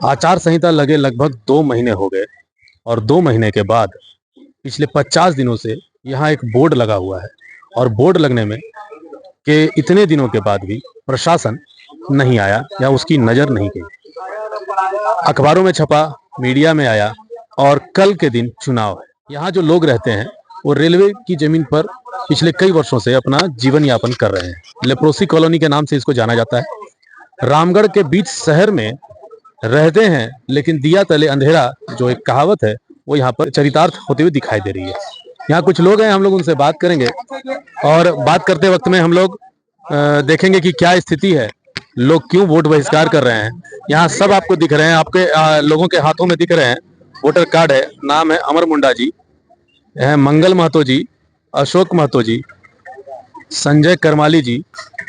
आचार संहिता लगे लगभग 2 महीने हो गए और 2 महीने के बाद पिछले 50 दिनों से यहाँ एक बोर्ड लगा हुआ है और बोर्ड लगने में के इतने दिनों के बाद भी प्रशासन नहीं आया या उसकी नज़र नहीं गई। अखबारों में छपा, मीडिया में आया और कल के दिन चुनाव है। यहाँ जो लोग रहते हैं वो रेलवे की जमीन पर पिछले कई वर्षों से अपना जीवन यापन कर रहे हैं। लेप्रोसी कॉलोनी के नाम से इसको जाना जाता है। रामगढ़ के बीच शहर में रहते हैं लेकिन दिया तले अंधेरा जो एक कहावत है वो यहाँ पर चरितार्थ होते हुए दिखाई दे रही है। यहाँ कुछ लोग हैं, हम लोग उनसे बात करेंगे और बात करते वक्त में हम लोग देखेंगे कि क्या स्थिति है, लोग क्यों वोट बहिष्कार कर रहे हैं। यहाँ सब आपको दिख रहे हैं, आपके लोगों के हाथों में दिख रहे हैं वोटर कार्ड है। नाम है अमर मुंडा जी, मंगल महतो जी, अशोक महतो जी, संजय करमाली जी।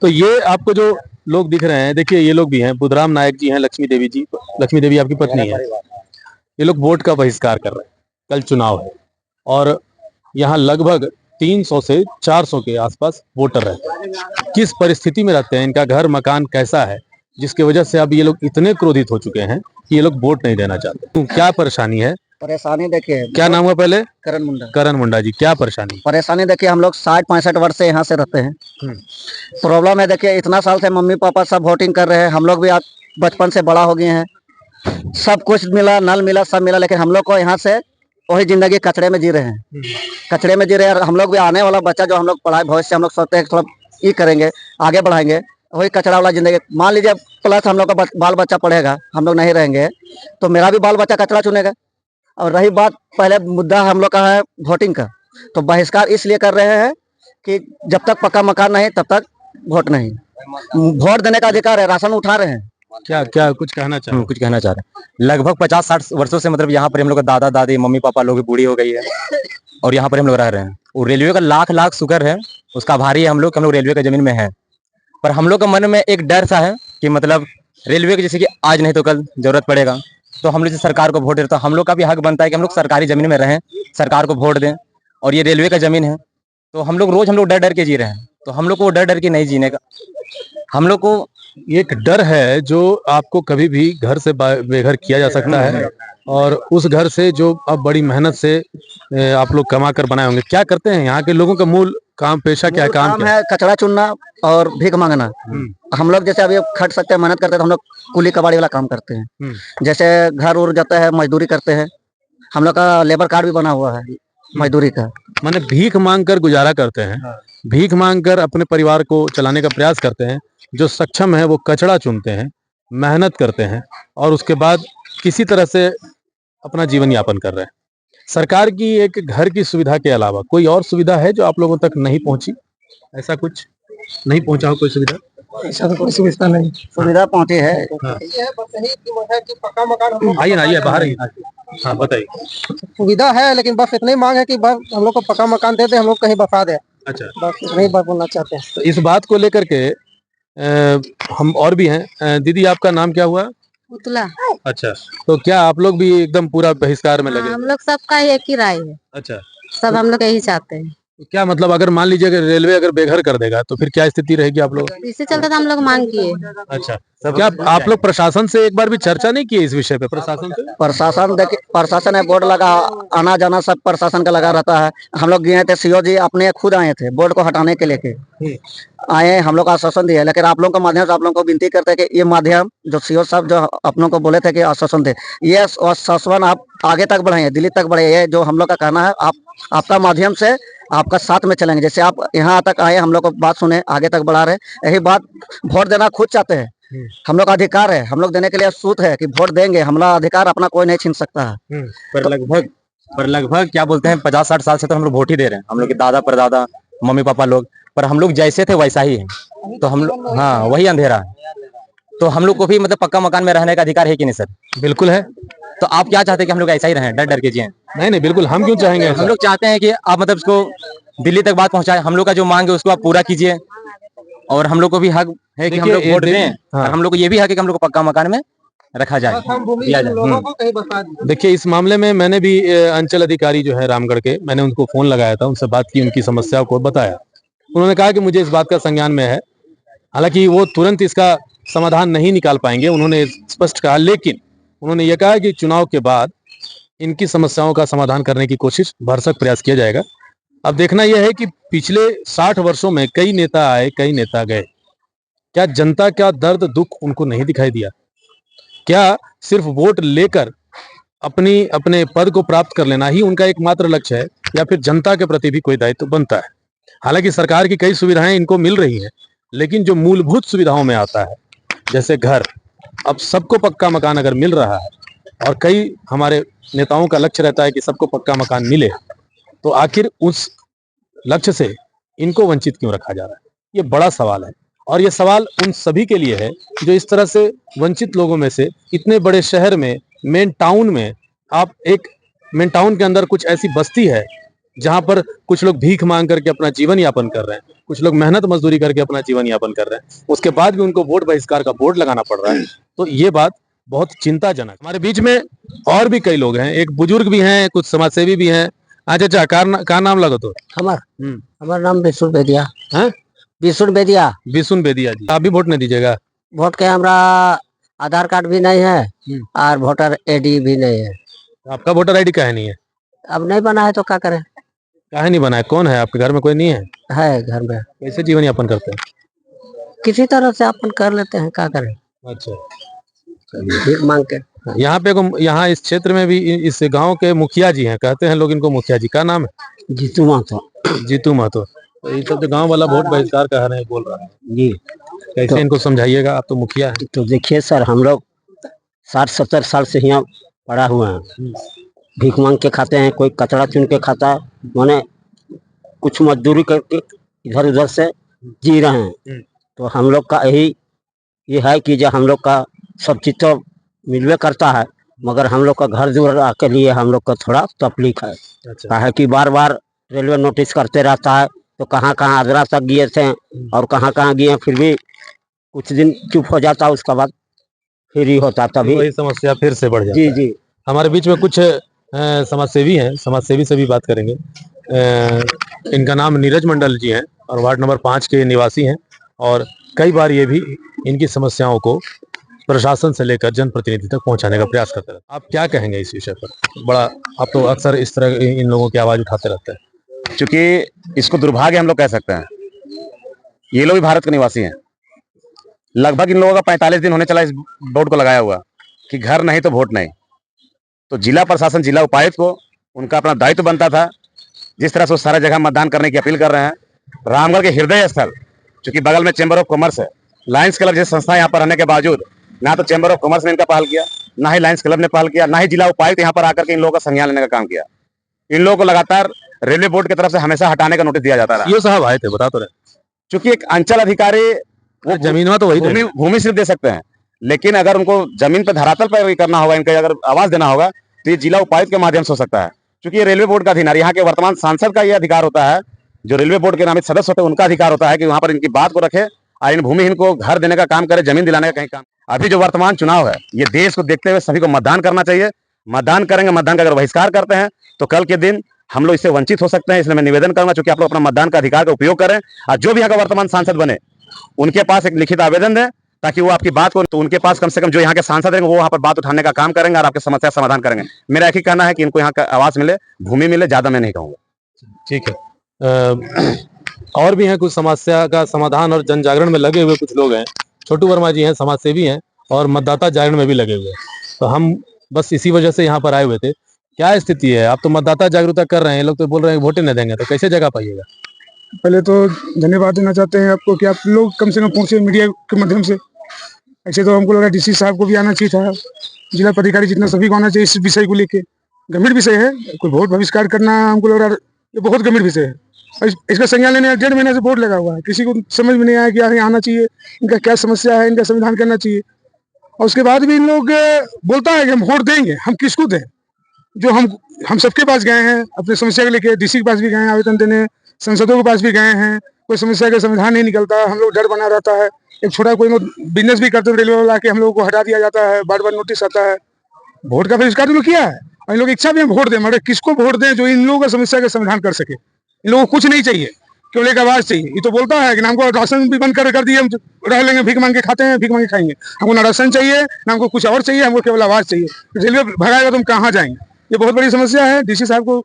तो ये आपको जो लोग दिख रहे हैं, देखिए ये लोग भी हैं, बुधराम नायक जी हैं, लक्ष्मी देवी जी, लक्ष्मी देवी आपकी पत्नी है। ये लोग वोट का बहिष्कार कर रहे हैं। कल चुनाव है और यहाँ लगभग 300 से 400 के आसपास वोटर रहते हैं। किस परिस्थिति में रहते हैं, इनका घर मकान कैसा है, जिसकी वजह से अब ये लोग इतने क्रोधित हो चुके हैं कि ये लोग वोट नहीं देना चाहते। तो क्या परेशानी है? परेशानी देखिए, क्या नाम हुआ पहले? करण मुंडा। करण मुंडा जी, क्या परेशानी? परेशानी देखिए, हम लोग 60-65 वर्ष से यहाँ से रहते हैं। प्रॉब्लम है देखिए, इतना साल से मम्मी पापा सब वोटिंग कर रहे हैं, हम लोग भी आज बचपन से बड़ा हो गए हैं, सब कुछ मिला, नल मिला, सब मिला, लेकिन हम लोग को यहाँ से वही जिंदगी कचड़े में जी रहे हैं। कचड़े में जी रहे हैं। हम लोग भी आने वाला बच्चा जो हम लोग पढ़ाए, भविष्य हम लोग सोचते हैं थोड़ा ये करेंगे, आगे बढ़ाएंगे, वही कचड़ा वाला जिंदगी। मान लीजिए प्लस हम लोग का बाल बच्चा पढ़ेगा, हम लोग नहीं रहेंगे तो मेरा भी बाल बच्चा कचड़ा चुनेगा। और रही बात पहले मुद्दा हम लोग का है वोटिंग का, तो बहिष्कार इसलिए कर रहे हैं कि जब तक पक्का मकान नहीं तब तक वोट नहीं। वोट देने का अधिकार है, राशन उठा रहे हैं। क्या क्या कुछ कहना चाह कुछ कहना चाह रहे हैं। लगभग 50-60 वर्षों से मतलब यहाँ पर हम लोग का दादा दादी मम्मी पापा लोग भी बूढ़ी हो गई है और यहाँ पर हम लोग रह रहे हैं। और रेलवे का लाख लाख शुक्र है, उसका आभारी है हम लोग रेलवे का जमीन में है। पर हम लोग के मन में एक डर सा है कि मतलब रेलवे की जैसे कि आज नहीं तो कल जरूरत पड़ेगा, तो हम लोग जैसे सरकार को वोट देते तो हम लोग का भी हक बनता है कि हम लोग सरकारी जमीन में रहें, सरकार को वोट दें। और ये रेलवे का जमीन है तो हम लोग रोज डर डर के जी रहे हैं, तो हम लोग को डर डर के नहीं जीने का। हम लोग को एक डर है जो आपको कभी भी घर से बेघर किया जा सकता है और उस घर से जो अब बड़ी मेहनत से आप लोग कमा कर बनाए होंगे। क्या करते हैं यहाँ के लोगों का मूल काम, पेशा क्या काम है? कचरा चुनना और भीख मांगना। हम लोग जैसे अभी खट सकते हैं, मेहनत करते हैं, तो हम लोग कुली कबाड़ी वाला काम करते हैं। जैसे घर उड़ जाता है, मजदूरी करते हैं। हम लोग का लेबर कार्ड भी बना हुआ है मजदूरी का। माने भीख मांग कर गुजारा करते हैं। भीख मांग कर अपने परिवार को चलाने का प्रयास करते हैं। जो सक्षम है वो कचड़ा चुनते हैं, मेहनत करते हैं और उसके बाद किसी तरह से अपना जीवन यापन कर रहे हैं। सरकार की एक घर की सुविधा के अलावा कोई और सुविधा है जो आप लोगों तक नहीं पहुंची? ऐसा कुछ नहीं पहुंचा हो कोई सुविधा? ऐसा कोई सुविधा नहीं। सुविधा पहुंची है। आइए ना, आइए बाहर आइए। हाँ बताइए। सुविधा है लेकिन बस इतनी मांग है कि बस हम लोग को पक्का मकान दे दे, हम लोग कहीं बसा दे। अच्छा, बस नहीं बोलना चाहते हैं। तो इस बात को लेकर के हम और भी हैं। दीदी आपका नाम क्या हुआ? पुतला। अच्छा, तो क्या आप लोग भी एकदम पूरा बहिष्कार में लगे? हम लोग सबका एक ही राय है। अच्छा, सब हम लोग यही चाहते हैं। क्या मतलब अगर मान लीजिए अगर रेलवे अगर बेघर कर देगा तो फिर क्या स्थिति रहेगी आप लोग? इसी चलते तो हम लोग मांग किए। अच्छा, क्या आप लोग प्रशासन से एक बार भी चर्चा नहीं की इस विषय पे? प्रशासन से प्रशासन देखिए, प्रशासन है, बोर्ड लगा, आना जाना सब प्रशासन का लगा रहता है। हम लोग गए थे, सीओ जी अपने खुद आए थे बोर्ड को हटाने के लेके आए, हम लोग आश्वासन दिए। लेकिन आप लोगों के माध्यम से आप लोगों को विनती करते हैं कि ये माध्यम जो सीओ साहब जो अपनों को बोले थे कि आश्वासन दे, ये आश्वासन आप आगे तक बढ़ाइए, दिल्ली तक बढ़ाइए। जो हम लोग का कहना है, आपका माध्यम से आपका साथ में चलेंगे। जैसे आप यहाँ तक आए, हम लोग को बात सुने, आगे तक बढ़ा रहे। यही बात वोट देना खुद चाहते हैं, हम लोग का अधिकार है, हम लोग देने के लिए सूत है कि वोट देंगे। हमारा अधिकार अपना कोई नहीं छीन सकता है। पर लगभग क्या बोलते हैं 50-60 साल से तो हम लोग वोट ही दे रहे हैं। हम लोग के दादा परदादा मम्मी पापा लोग, पर हम लोग जैसे थे वैसा ही है। तो हम लोग, हाँ वही अंधेरा है। तो हम लोग को भी मतलब पक्का मकान में रहने का अधिकार है कि नहीं सर? बिल्कुल है। तो आप क्या चाहते हैं कि हम लोग ऐसा ही रहें, डर डर के जिए? नहीं नहीं, बिल्कुल, हम क्यों चाहेंगे? हम लोग चाहते हैं कि आप मतलब इसको दिल्ली तक बात पहुंचाए। हम लोग का जो मांग है उसको आप पूरा कीजिए और हम लोग को भी हक है कि हम लोग वोट दें। हाँ। हम लोग को ये भी हक है कि हम लोग को पक्का मकान में रखा जाए, दिया जाए। देखिए, इस मामले में मैंने भी अंचल अधिकारी जो है रामगढ़ के, मैंने उनको फोन लगाया था, उनसे बात की, उनकी समस्याओं को बताया। उन्होंने कहा कि मुझे इस बात का संज्ञान में है। हालांकि वो तुरंत इसका समाधान नहीं निकाल पाएंगे, उन्होंने स्पष्ट कहा, लेकिन उन्होंने ये कहा कि चुनाव के बाद इनकी समस्याओं का समाधान करने की कोशिश भरसक प्रयास किया जाएगा। अब देखना यह है कि पिछले 60 वर्षों में कई नेता आए, कई नेता गए। क्या जनता का दर्द दुख उनको नहीं दिखाई दिया? क्या सिर्फ वोट लेकर अपने पद को प्राप्त कर लेना ही उनका एकमात्र लक्ष्य है, या फिर जनता के प्रति भी कोई दायित्व बनता है? हालांकि सरकार की कई सुविधाएं इनको मिल रही हैं, लेकिन जो मूलभूत सुविधाओं में आता है, जैसे घर, अब सबको पक्का मकान अगर मिल रहा है और कई हमारे नेताओं का लक्ष्य रहता है कि सबको पक्का मकान मिले, तो आखिर उस लक्ष्य से इनको वंचित क्यों रखा जा रहा है? ये बड़ा सवाल है, और ये सवाल उन सभी के लिए है जो इस तरह से वंचित लोगों में से इतने बड़े शहर में, मेन टाउन में, आप एक मेन टाउन के अंदर कुछ ऐसी बस्ती है जहां पर कुछ लोग भीख मांग करके अपना जीवन यापन कर रहे हैं, कुछ लोग मेहनत मजदूरी करके अपना जीवन यापन कर रहे हैं, उसके बाद भी उनको वोट बहिष्कार का बोर्ड लगाना पड़ रहा है। तो ये बात बहुत चिंताजनक। हमारे बीच में और भी कई लोग हैं, एक बुजुर्ग भी हैं, कुछ समाजसेवी भी हैं। अच्छा अच्छा, का नाम लगो तो? हमारा नाम विष्णु बेदिया हैं? विष्णु बेदिया। विशुन बेदिया जी, आप भी वोट नहीं दीजिएगा? वोट के हमारा आधार कार्ड भी नहीं है और वोटर आईडी भी नहीं है। आपका वोटर आईडी काहे नहीं है? अब नहीं बना है तो क्या करें? काहे नहीं बना है? कौन है आपके घर में? कोई नहीं है? है घर में, कैसे जीवन यापन करते हैं? किसी तरह से अपन कर लेते हैं, क्या करें? अच्छा, भीख मांग के। यहाँ पे यहाँ इस क्षेत्र में भी इस गांव के मुखिया जी हैं, कहते हैं लोग इनको मुखिया जी। का नाम है? जीतू महतो। जीतू महतो। तो ये सब जो गांव वाला वोट बहिष्कार का है बोल रहा है जी, कैसे इनको समझाइएगा? आप तो मुखिया हैं। तो देखिए सर, हम लोग 60-70 साल से यहाँ पड़ा हुआ है, भीख मांग के खाते हैं, कोई कचरा चुन के खाता है, माने कुछ मजदूरी करके इधर उधर से जी रहे हैं। तो हम लोग का यही ये है कि जो हम लोग का सब चीज तो मिलवे करता है, मगर हम लोग का घर दुआर के लिए हम लोग का थोड़ा तकलीफ है। अच्छा, है कि बार बार रेलवे नोटिस करते रहता है, तो कहाँ कहाँ आगरा तक गए थे और कहाँ कहाँ गए, फिर भी कुछ दिन चुप हो जाता, उसके बाद फिर ही होता तभी। वही समस्या फिर से बढ़ जाती जी है। जी। हमारे बीच में कुछ समाजसेवी हैं, समाजसेवी से भी बात करेंगे। इनका नाम नीरज मंडल जी हैं और वार्ड नंबर 5 के निवासी हैं, और कई बार ये भी इनकी समस्याओं को प्रशासन से लेकर जनप्रतिनिधि तक पहुंचाने का प्रयास करते रहते हैं। आप क्या कहेंगे इस विषय पर? बड़ा, आप तो अक्सर इस तरह इन लोगों की आवाज उठाते रहते हैं। क्योंकि इसको दुर्भाग्य हम लोग कह सकते हैं, ये लोग भी भारत के निवासी हैं। लगभग इन लोगों का 45 दिन होने चला इस बोर्ड को लगाया हुआ कि घर नहीं तो वोट नहीं। तो जिला प्रशासन, जिला उपायुक्त को उनका अपना दायित्व बनता था, जिस तरह से वो सारा जगह मतदान करने की अपील कर रहे हैं। रामगढ़ के हृदय स्थल, चूंकि बगल में चैम्बर ऑफ कॉमर्स है, लायंस क्लब जैसी संस्था यहाँ पर रहने के बावजूद ना तो चैम्बर ऑफ कॉमर्स ने इनका पहल किया, ना ही लायंस क्लब ने पहल किया, ना ही जिला उपायुक्त यहाँ पर आकर के इन लोगों का संज्ञान लेने का काम किया। इन लोगों को लगातार रेलवे बोर्ड की तरफ से हमेशा हटाने का नोटिस दिया जाता रहा। ये साहब आए थे, बता तो रहे। चूंकि एक अंचल अधिकारी वो जमीन में तो वही भूमि सिर्फ दे सकते हैं, लेकिन अगर उनको जमीन पर धरातल पर करना होगा, इनका अगर आवाज देना होगा, तो ये जिला उपायुक्त के माध्यम से हो सकता है। क्योंकि ये रेलवे बोर्ड का अधीन है, यहाँ के वर्तमान सांसद का ये अधिकार होता है, जो रेलवे बोर्ड के नामित सदस्य होते हैं उनका अधिकार होता है कि वहां पर इनकी बात को रखे और इन भूमिहीन को घर देने का काम करे, जमीन दिलाने का कहीं काम। अभी जो वर्तमान चुनाव है, ये देश को देखते हुए सभी को मतदान करना चाहिए। मतदान करेंगे, मतदान का अगर बहिष्कार करते हैं तो कल के दिन हम लोग इससे वंचित हो सकते हैं। इसलिए मैं निवेदन करूंगा, चूंकि आप लोग अपना मतदान का अधिकार का उपयोग करें, और जो भी यहाँ का वर्तमान सांसद बने उनके पास एक लिखित आवेदन दें, ताकि वो आपकी बात को, तो उनके पास कम से कम जो यहाँ के सांसद रहेंगे वो वहाँ पर बात उठाने का काम करेंगे और आपकी समस्या समाधान करेंगे। मेरा एक ही कहना है कि इनको यहाँ का आवास मिले, भूमि मिले, ज्यादा मैं नहीं कहूँगा। ठीक है। और भी हैं कुछ समस्या का समाधान और जन जागरण में लगे हुए कुछ लोग हैं। छोटू वर्मा जी हैं, समाजसेवी हैं और मतदाता जागरण में भी लगे हुए हैं। तो हम बस इसी वजह से यहाँ पर आए हुए थे। क्या स्थिति है? आप तो मतदाता जागरूकता कर रहे हैं, लोग तो बोल रहे हैं वोट नहीं देंगे, तो कैसे जगह पाइएगा? पहले तो धन्यवाद देना चाहते हैं आपको कि आप लोग कम से कम पहुंचे मीडिया के माध्यम से। ऐसे तो हमको लगा डीसी साहब को भी आना चाहिए था, जिला पदाधिकारी जितना सभी को आना चाहिए इस विषय को लेके। गंभीर विषय है, कोई वोट बहिष्कार करना हमको लग रहा है ये बहुत गंभीर विषय है। इसका संज्ञान लेने 1.5 महीने से बोर्ड लगा हुआ है, किसी को समझ में नहीं आया कि यहाँ आना चाहिए, इनका क्या समस्या है, इनका समाधान करना चाहिए। और उसके बाद भी इन लोग बोलता है कि हम वोट देंगे, हम किसको दें? जो हम सबके पास गए हैं अपने समस्या को लेके, डीसी के पास भी गए हैं आवेदन देने, सांसदों के पास भी गए हैं, कोई समस्या का समाधान नहीं निकलता। हम लोग डर बना रहता है। एक छोटा कोई बिजनेस भी करते हुए रेलवे वाला के हम लोगों को हटा दिया जाता है, बार बार नोटिस आता है। वोट का बहिष्कार तो किया है और इन लोग इच्छा भी वोट दें, मगर किसको वोट दें जो इन लोगों का समस्या का समाधान कर सके। इन लोगों को कुछ नहीं चाहिए, केवल एक आवाज चाहिए। ये तो बोलता है कि ना हमको राशन भी बंद कर दिए, हम रह लेंगे, भीख मांग के खाते हैं, भीख मांग के खाएंगे। हमको ना राशन चाहिए, ना हमको कुछ और चाहिए, हमको केवल आवाज चाहिए। रेलवे भगाएगा तो हम कहाँ जाएंगे? ये बहुत बड़ी समस्या है। डीसी साहब को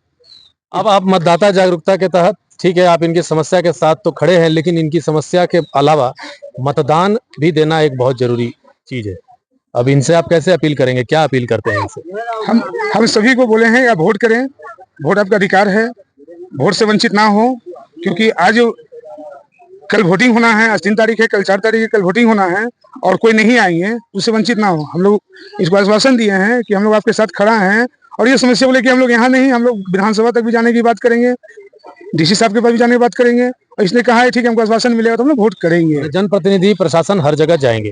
अब आप मतदाता जागरूकता के तहत, ठीक है, आप इनकी समस्या के साथ तो खड़े हैं, लेकिन इनकी समस्या के अलावा मतदान भी देना एक बहुत जरूरी चीज है। अब इनसे आप कैसे अपील करेंगे, क्या अपील करते हैं इनसे? हम सभी को बोले हैं, आप वोट करें, वोट आपका अधिकार है, वोट से वंचित ना हो। क्योंकि आज कल वोटिंग होना है, आज 3 तारीख है, कल 4 तारीख है, कल वोटिंग होना है और कोई नहीं आएंगे, उससे वंचित ना हो। हम लोग इसको आश्वासन दिए हैं कि हम लोग आपके साथ खड़ा हैं और ये समस्या को लेकर हम लोग यहाँ नहीं, हम लोग विधानसभा तक भी जाने की बात करेंगे, डीसी साहब के पास भी जाने की बात करेंगे। और इसने कहा है ठीक है, हमको आश्वासन मिलेगा तो हम लोग वोट करेंगे। जनप्रतिनिधि प्रशासन हर जगह जाएंगे,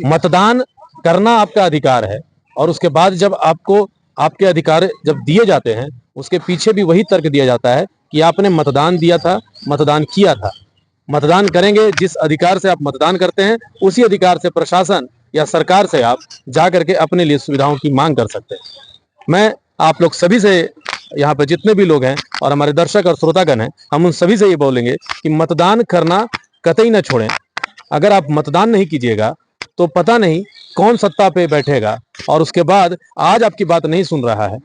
मतदान करना आपका अधिकार है। और उसके बाद जब आपको आपके अधिकार जब दिए जाते हैं, उसके पीछे भी वही तर्क दिया जाता है कि आपने मतदान दिया था, मतदान किया था। मतदान करेंगे, जिस अधिकार से आप मतदान करते हैं उसी अधिकार से प्रशासन या सरकार से आप जा करके अपने लिए सुविधाओं की मांग कर सकते हैं। मैं आप लोग सभी से, यहाँ पे जितने भी लोग हैं और हमारे दर्शक और श्रोतागण हैं, हम उन सभी से ये बोलेंगे कि मतदान करना कतई न छोड़ें। अगर आप मतदान नहीं कीजिएगा तो पता नहीं कौन सत्ता पे बैठेगा, और उसके बाद आज आपकी बात नहीं सुन रहा है,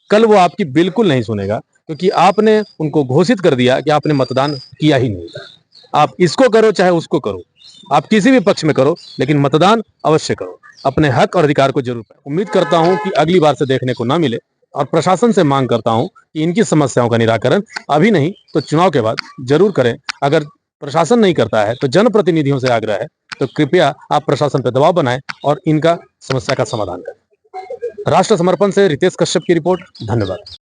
कल वो आपकी बिल्कुल नहीं सुनेगा, क्योंकि आपने उनको घोषित कर दिया कि आपने मतदान किया ही नहीं। आप इसको करो चाहे उसको करो, आप किसी भी पक्ष में करो, लेकिन मतदान अवश्य करो, अपने हक और अधिकार को जरूर पाएं। उम्मीद करता हूं कि अगली बार से देखने को ना मिले, और प्रशासन से मांग करता हूं कि इनकी समस्याओं का निराकरण अभी नहीं तो चुनाव के बाद जरूर करें। अगर प्रशासन नहीं करता है तो जनप्रतिनिधियों से आग्रह है, तो कृपया आप प्रशासन पर दबाव बनाएं और इनका समस्या का समाधान करें। राष्ट्र समर्पण से रितेश कश्यप की रिपोर्ट। धन्यवाद।